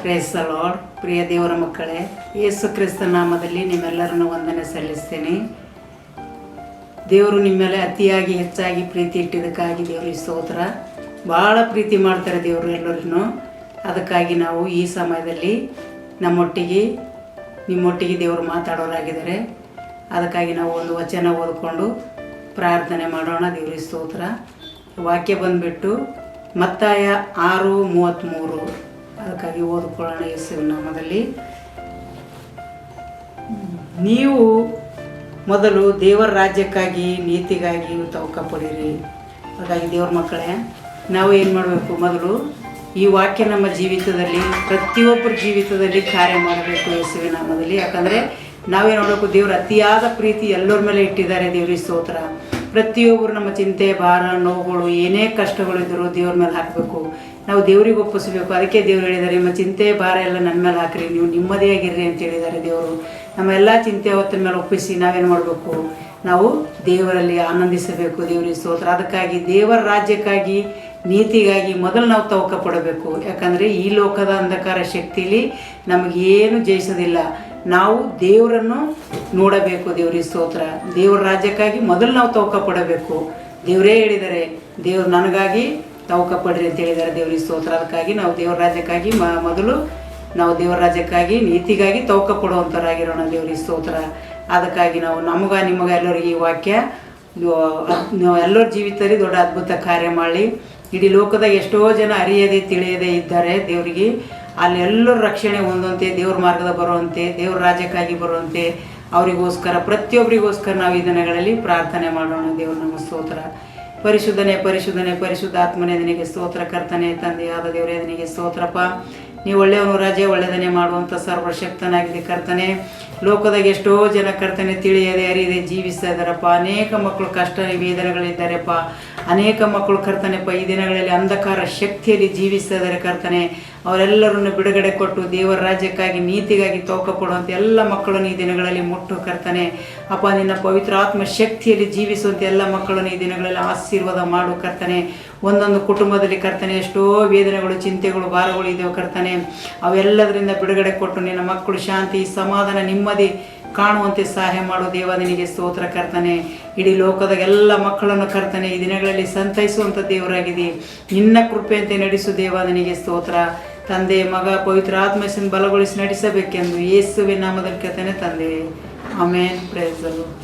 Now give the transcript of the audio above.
Praise the lord. ಪ್ರಿಯ ದೇವರ ಮಕ್ಕಳೇ, ಯೇಸು ಕ್ರಿಸ್ತ ನಾಮದಲ್ಲಿ ನಿಮ್ಮೆಲ್ಲರನ್ನು ವಂದನೆ ಸಲ್ಲಿಸ್ತೇನೆ. ದೇವರು ನಿಮ್ಮ ಮೇಲೆ ಅತಿಯಾಗಿ ಹೆಚ್ಚಾಗಿ ಪ್ರೀತಿ ಇಟ್ಟಿದ್ದಕ್ಕಾಗಿ ದೇವರಿಗೆ ಸ್ತೋತ್ರ. ಭಾಳ ಪ್ರೀತಿ ಮಾಡ್ತಾರೆ ದೇವರು ಎಲ್ಲರನ್ನು. ಅದಕ್ಕಾಗಿ ನಾವು ಈ ಸಮಯದಲ್ಲಿ ನಿಮ್ಮೊಟ್ಟಿಗೆ ದೇವರು ಮಾತಾಡೋರಾಗಿದ್ದಾರೆ. ಅದಕ್ಕಾಗಿ ನಾವು ಒಂದು ವಚನ ಓದಿಕೊಂಡು ಪ್ರಾರ್ಥನೆ ಮಾಡೋಣ. ದೇವರಿಗೆ ಸ್ತೋತ್ರ. ವಾಕ್ಯ ಬಂದುಬಿಟ್ಟು ಮತ್ತಾಯ 6:33. ಅದಕ್ಕಾಗಿ ಓದಿಕೊಳ್ಳೋಣ ಯೇಸುವಿನ ನಾಮದಲ್ಲಿ. ನೀವು ಮೊದಲು ದೇವರ ರಾಜ್ಯಕ್ಕಾಗಿ ನೀತಿಗಾಗಿ ತವಕ ಪಡೀರಿ. ಹಾಗಾಗಿ ದೇವ್ರ ಮಕ್ಕಳೇ, ನಾವು ಏನು ಮಾಡಬೇಕು? ಮೊದಲು ಈ ವಾಕ್ಯ ನಮ್ಮ ಜೀವಿತದಲ್ಲಿ, ಪ್ರತಿಯೊಬ್ಬರ ಜೀವಿತದಲ್ಲಿ ಕಾರ್ಯ ಮಾಡಬೇಕು ಯೇಸುವಿನ ನಾಮದಲ್ಲಿ. ಯಾಕಂದರೆ ನಾವೇನು ಮಾಡಬೇಕು? ದೇವ್ರ ಅತಿಯಾದ ಪ್ರೀತಿ ಎಲ್ಲರ ಮೇಲೆ ಇಟ್ಟಿದ್ದಾರೆ. ದೇವ್ರಿಗೆ ಸ್ತೋತ್ರ. ಪ್ರತಿಯೊಬ್ಬರು ನಮ್ಮ ಚಿಂತೆ, ಭಾರ, ನೋವುಗಳು, ಏನೇ ಕಷ್ಟಗಳಿದ್ದರೂ ದೇವ್ರ ಮೇಲೆ ಹಾಕಬೇಕು. ನಾವು ದೇವ್ರಿಗೆ ಒಪ್ಪಿಸಬೇಕು. ಅದಕ್ಕೆ ದೇವ್ರು ಹೇಳಿದ್ದಾರೆ, ನಿಮ್ಮ ಚಿಂತೆ ಭಾರ ಎಲ್ಲ ನನ್ನ ಮೇಲೆ ಹಾಕ್ರಿ, ನೀವು ನೆಮ್ಮದಿಯಾಗಿರ್ರಿ ಅಂತ ಹೇಳಿದ್ದಾರೆ ದೇವರು. ನಮ್ಮ ಎಲ್ಲ ಚಿಂತೆ ಹೊತ್ತಿನ ಮೇಲೆ ಒಪ್ಪಿಸಿ ನಾವೇನು ಮಾಡಬೇಕು? ನಾವು ದೇವರಲ್ಲಿ ಆನಂದಿಸಬೇಕು. ದೇವರಿಗೆ ಸ್ತೋತ್ರ. ಅದಕ್ಕಾಗಿ ದೇವರ ರಾಜ್ಯಕ್ಕಾಗಿ ನೀತಿಗಾಗಿ ಮೊದಲು ನಾವು ತವಕ ಪಡಬೇಕು. ಯಾಕಂದರೆ ಈ ಲೋಕದ ಅಂಧಕಾರ ಶಕ್ತಿಲಿ ನಮಗೇನು ಜಯಿಸೋದಿಲ್ಲ. ನಾವು ದೇವರನ್ನು ನೋಡಬೇಕು. ದೇವರಿಗೆ ಸ್ತೋತ್ರ. ದೇವರ ರಾಜ್ಯಕ್ಕಾಗಿ ಮೊದಲು ನಾವು ತವಕ ಪಡಬೇಕು. ದೇವರೇ ಹೇಳಿದ್ದಾರೆ, ದೇವ್ರು ನನಗಾಗಿ ತವಕ ಪಡ್ರಿ ಅಂತ ಹೇಳಿದ್ದಾರೆ. ದೇವರಿಗೆ ಸ್ತೋತ್ರ. ಅದಕ್ಕಾಗಿ ನಾವು ದೇವರ ರಾಜ್ಯಕ್ಕಾಗಿ ಮೊದಲು ನಾವು ದೇವರ ರಾಜ್ಯಕ್ಕಾಗಿ ನೀತಿಗಾಗಿ ತವಕ ಪಡುವಂಥರಾಗಿರೋಣ. ದೇವರಿಗೆ ಸ್ತೋತ್ರ. ಅದಕ್ಕಾಗಿ ನಾವು ನಿಮಗೆ ಎಲ್ಲರಿಗೆ ಈ ವಾಕ್ಯ ಎಲ್ಲರ ಜೀವಿತದಲ್ಲಿ ದೊಡ್ಡ ಅದ್ಭುತ ಕಾರ್ಯ ಮಾಡಿ. ಇಡೀ ಲೋಕದಾಗ ಎಷ್ಟೋ ಜನ ಅರಿಯದೆ ತಿಳಿಯದೇ ಇದ್ದಾರೆ ದೇವರಿಗೆ. ಅಲ್ಲಿ ಎಲ್ಲರ ರಕ್ಷಣೆ ಹೊಂದುವಂತೆ, ದೇವ್ರ ಮಾರ್ಗದ ಬರುವಂತೆ, ದೇವ್ರ ರಾಜ್ಯಕ್ಕಾಗಿ ಬರುವಂತೆ ಅವರಿಗೋಸ್ಕರ, ಪ್ರತಿಯೊಬ್ಬರಿಗೋಸ್ಕರ ನಾವು ಈ ದಿನಗಳಲ್ಲಿ ಪ್ರಾರ್ಥನೆ ಮಾಡೋಣ. ದೇವ್ರ ನಮ್ಮ ಸ್ತೋತ್ರ. ಪರಿಶುದ್ಧನೇ ಪರಿಶುದ್ಧನೇ ಪರಿಶುದ್ಧಾತ್ಮನೇ ನಿನಗೆ ಸ್ತೋತ್ರ. ಕರ್ತನೆ ತಂದೆಯಾದ ದೇವರೇ ನಿನಗೆ ಸ್ತೋತ್ರಪ್ಪ. ನೀವು ಒಳ್ಳೆಯವನು ರಾಜೇ, ಒಳ್ಳೆಯದನ್ನೇ ಮಾಡುವಂಥ ಸರ್ವಶಕ್ತನಾಗಿದೆ ಕರ್ತನೆ. ಲೋಕದಾಗ ಎಷ್ಟೋ ಜನ ಕರ್ತನೆ ತಿಳಿಯದೆ ಅರಿಯದೆ ಜೀವಿಸ್ತಾ ಇದ್ದಾರಪ್ಪ. ಅನೇಕ ಮಕ್ಕಳು ಕಷ್ಟ ವೇದನೆಗಳಿದ್ದಾರೆಪ್ಪ. ಅನೇಕ ಮಕ್ಕಳು ಕರ್ತನೆಪ್ಪ ಈ ದಿನಗಳಲ್ಲಿ ಅಂಧಕಾರ ಶಕ್ತಿಯಲ್ಲಿ ಜೀವಿಸ್ತಾ ಇದ್ದಾರೆ ಕರ್ತನೆ. ಅವರೆಲ್ಲರನ್ನು ಬಿಡುಗಡೆ ಕೊಟ್ಟು ದೇವರ ರಾಜ್ಯಕ್ಕಾಗಿ ನೀತಿಗಾಗಿ ತವಕ ಪಡುವಂತೆ ಎಲ್ಲ ಮಕ್ಕಳನ್ನು ಈ ದಿನಗಳಲ್ಲಿ ಮುಟ್ಟು ಕರ್ತನೆ. ಅಪ್ಪ, ನಿನ್ನ ಪವಿತ್ರ ಆತ್ಮ ಶಕ್ತಿಯಲ್ಲಿ ಜೀವಿಸುವಂತೆ ಎಲ್ಲ ಮಕ್ಕಳನ್ನು ಈ ದಿನಗಳಲ್ಲಿ ಆಶೀರ್ವಾದ ಮಾಡು ಕರ್ತನೆ. ಒಂದೊಂದು ಕುಟುಂಬದಲ್ಲಿ ಕರ್ತನೆ ಎಷ್ಟೋ ವೇದನೆಗಳು, ಚಿಂತೆಗಳು, ಭಾರಗಳು ಇದ್ದೇವೆ ಕರ್ತನೆ. ಅವೆಲ್ಲದರಿಂದ ಬಿಡುಗಡೆ ಕೊಟ್ಟು ನಿನ್ನ ಮಕ್ಕಳು ಶಾಂತಿ, ಸಮಾಧಾನ, ನೆಮ್ಮದಿ ಕಾಣುವಂತೆ ಸಹಾಯ ಮಾಡು ದೇವ. ನಿನಗೆ ಸ್ತೋತ್ರ ಕರ್ತನೆ. ಇಡೀ ಲೋಕದಾಗ ಎಲ್ಲ ಮಕ್ಕಳನ್ನು ಕರ್ತನೆ ಈ ದಿನಗಳಲ್ಲಿ ಸಂತೈಸುವಂಥ ದೇವರಾಗಿದೆ. ನಿನ್ನ ಕೃಪೆಯಂತೆ ನಡೆಸು ದೇವ. ನಿನಗೆ ಸ್ತೋತ್ರ. ತಂದೆ, ಮಗ, ಪವಿತ್ರ ಆತ್ಮದಿಂದ ಬಲಗೊಳಿಸಿ ನಡೆಸಬೇಕೆಂದು ಯೇಸುವಿನ ನಾಮದಲ್ಲಿ ಕೇಳ್ತೇನೆ ತಂದೆ. ಆಮೇನ್. Praise the lord.